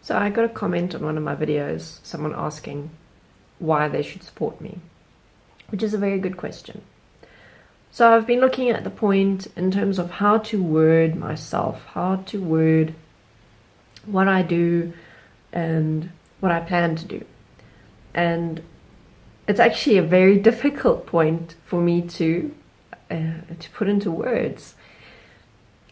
So I got a comment on one of my videos, someone asking why they should support me, which is a very good question. So I've been looking at the point in terms of how to word myself, how to word what I do and what I plan to do. And it's actually a very difficult point for me to put into words.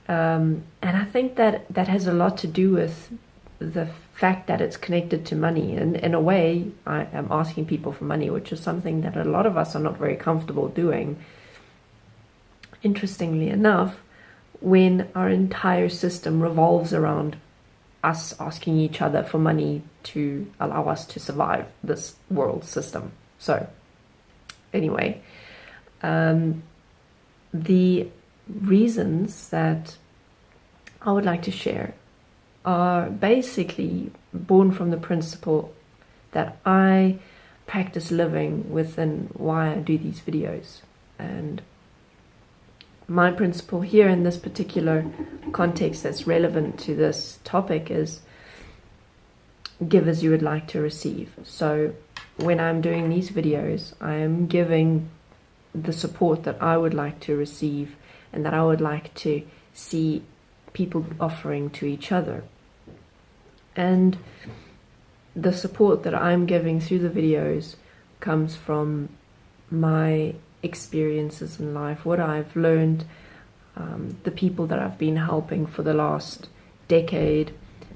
And I think that has a lot to do with the fact that it's connected to money. And in a way, I am asking people for money, which is something that a lot of us are not very comfortable doing. Interestingly enough, when our entire system revolves around us asking each other for money to allow us to survive this world system. So, anyway, the reasons that I would like to share are basically born from the principle that I practice living within why I do these videos. And my principle here in this particular context that's relevant to this topic is give as you would like to receive. So when I'm doing these videos, I am giving the support that I would like to receive and that I would like to see people offering to each other. And the support that I'm giving through the videos comes from my experiences in life, what I've learned, the people that I've been helping for the last decade,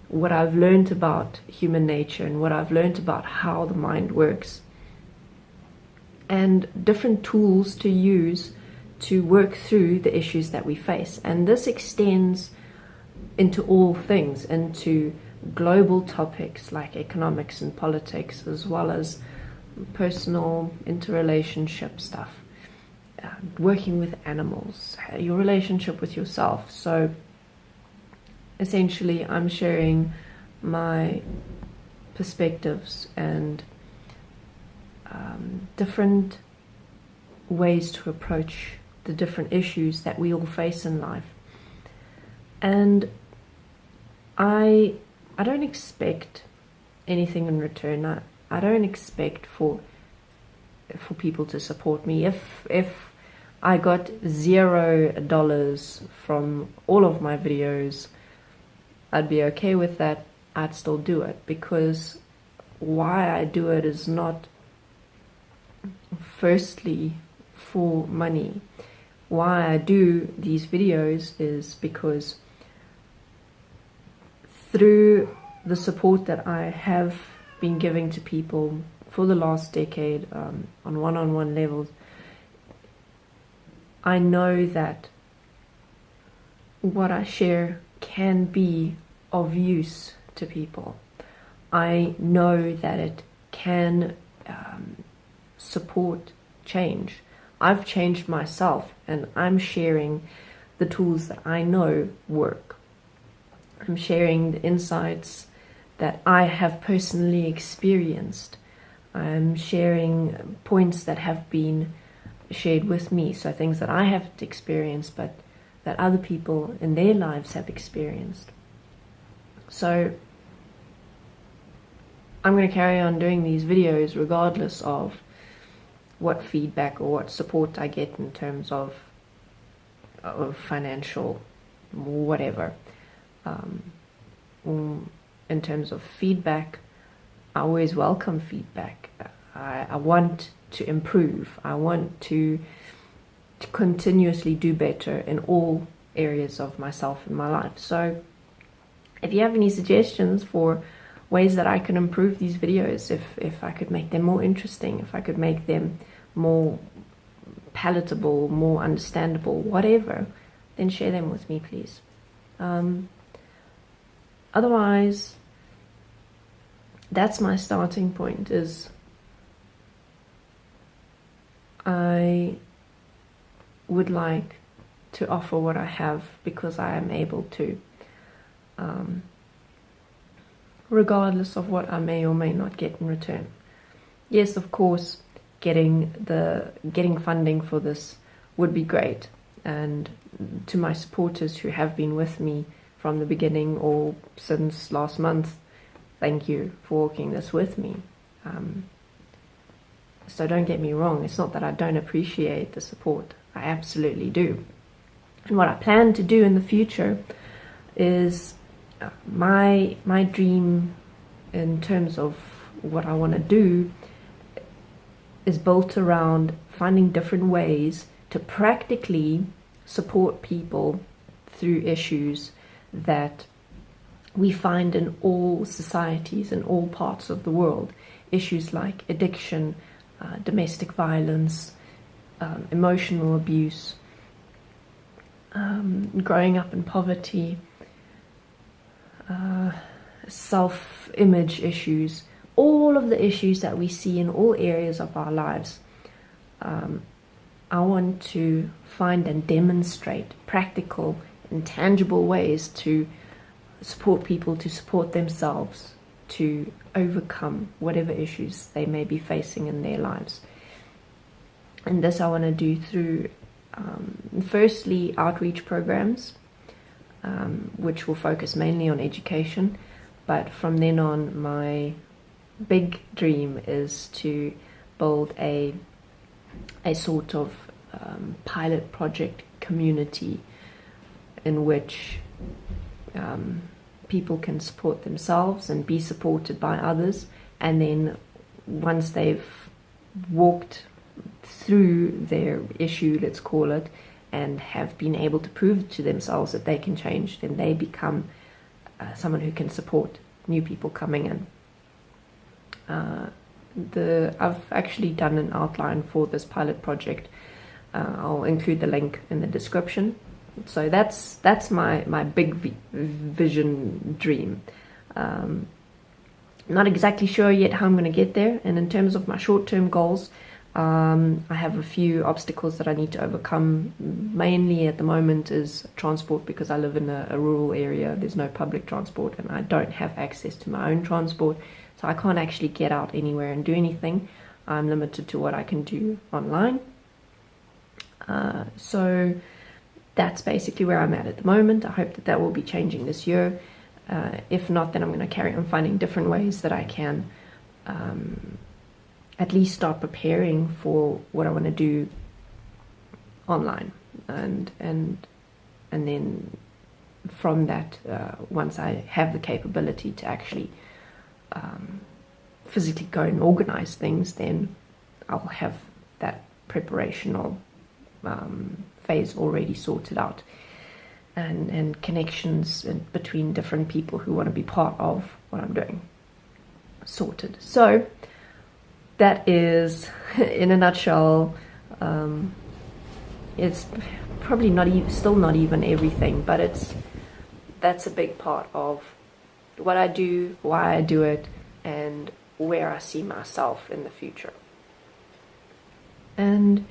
what I've learned about human nature and what I've learned about how the mind works, and different tools to use to work through the issues that we face. And this extends into all things, into global topics like economics and politics, as well as personal interrelationship stuff, working with animals, your relationship with yourself. So essentially I'm sharing my perspectives and different ways to approach the different issues that we all face in life. And I don't expect anything in return. I don't expect for people to support me. If I got $0 from all of my videos, I'd be okay with that. I'd still do it, because why I do it is not firstly for money. Why I do these videos is because through the support that I have been giving to people for the last decade, on one-on-one levels, I know that what I share can be of use to people. I know that it can support change. I've changed myself, and I'm sharing the tools that I know work. I'm sharing the insights that I have personally experienced. I'm sharing points that have been shared with me, so things that I haven't experienced but that other people in their lives have experienced. So I'm going to carry on doing these videos regardless of what feedback or what support I get in terms of financial whatever. In terms of feedback, I always welcome feedback. I want to improve. I want to continuously do better in all areas of myself and my life. So if you have any suggestions for ways that I can improve these videos, if I could make them more interesting, if I could make them more palatable, more understandable, whatever, then share them with me, please. Otherwise, that's my starting point, is I would like to offer what I have because I am able to, regardless of what I may or may not get in return. Yes, of course, getting funding for this would be great, and to my supporters who have been with me from the beginning or since last month, thank you for walking this with me. So don't get me wrong, it's not that I don't appreciate the support. I absolutely do. And what I plan to do in the future is my dream in terms of what I want to do is built around finding different ways to practically support people through issues that we find in all societies in all parts of the world. Issues like addiction, domestic violence, emotional abuse, growing up in poverty, self-image issues, all of the issues that we see in all areas of our lives. I want to find and demonstrate practical and tangible ways to support people, to support themselves, to overcome whatever issues they may be facing in their lives. And this I want to do through, firstly, outreach programs, which will focus mainly on education. But from then on, my big dream is to build a sort of pilot project community in which people can support themselves and be supported by others, and then once they've walked through their issue, let's call it, and have been able to prove to themselves that they can change, then they become someone who can support new people coming in. I've actually done an outline for this pilot project. I'll include the link in the description. So that's my big vision dream. Not exactly sure yet how I'm going to get there. And in terms of my short-term goals, I have a few obstacles that I need to overcome. Mainly at the moment is transport, because I live in a rural area. There's no public transport and I don't have access to my own transport. So I can't actually get out anywhere and do anything. I'm limited to what I can do online. So that's basically where I'm at the moment. I hope that will be changing this year. If not, then I'm going to carry on finding different ways that I can at least start preparing for what I want to do online, and then from that, once I have the capability to actually physically go and organize things, then I'll have that preparational phase already sorted out, and connections between different people who want to be part of what I'm doing sorted. So that is, in a nutshell, it's probably still not even everything, but that's a big part of what I do, why I do it, and where I see myself in the future. And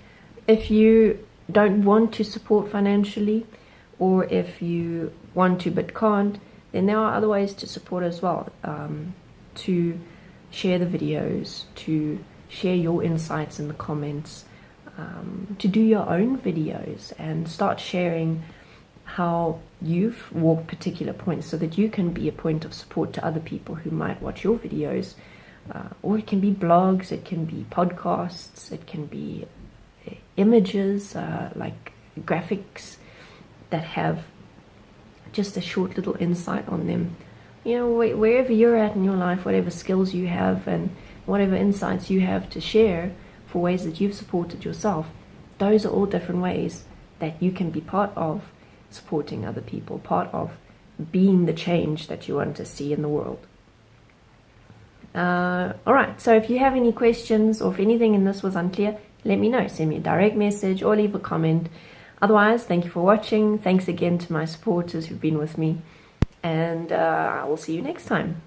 if you don't want to support financially, or if you want to but can't, then there are other ways to support as well. To share the videos, to share your insights in the comments, to do your own videos and start sharing how you've walked particular points, so that you can be a point of support to other people who might watch your videos. Or it can be blogs, it can be podcasts, it can be images, like graphics that have just a short little insight on them. You know, wherever you're at in your life, whatever skills you have and whatever insights you have to share for ways that you've supported yourself, those are all different ways that you can be part of supporting other people, part of being the change that you want to see in the world. Alright, so if you have any questions, or if anything in this was unclear, let me know. Send me a direct message or leave a comment. Otherwise, thank you for watching. Thanks again to my supporters who've been with me, and I will see you next time.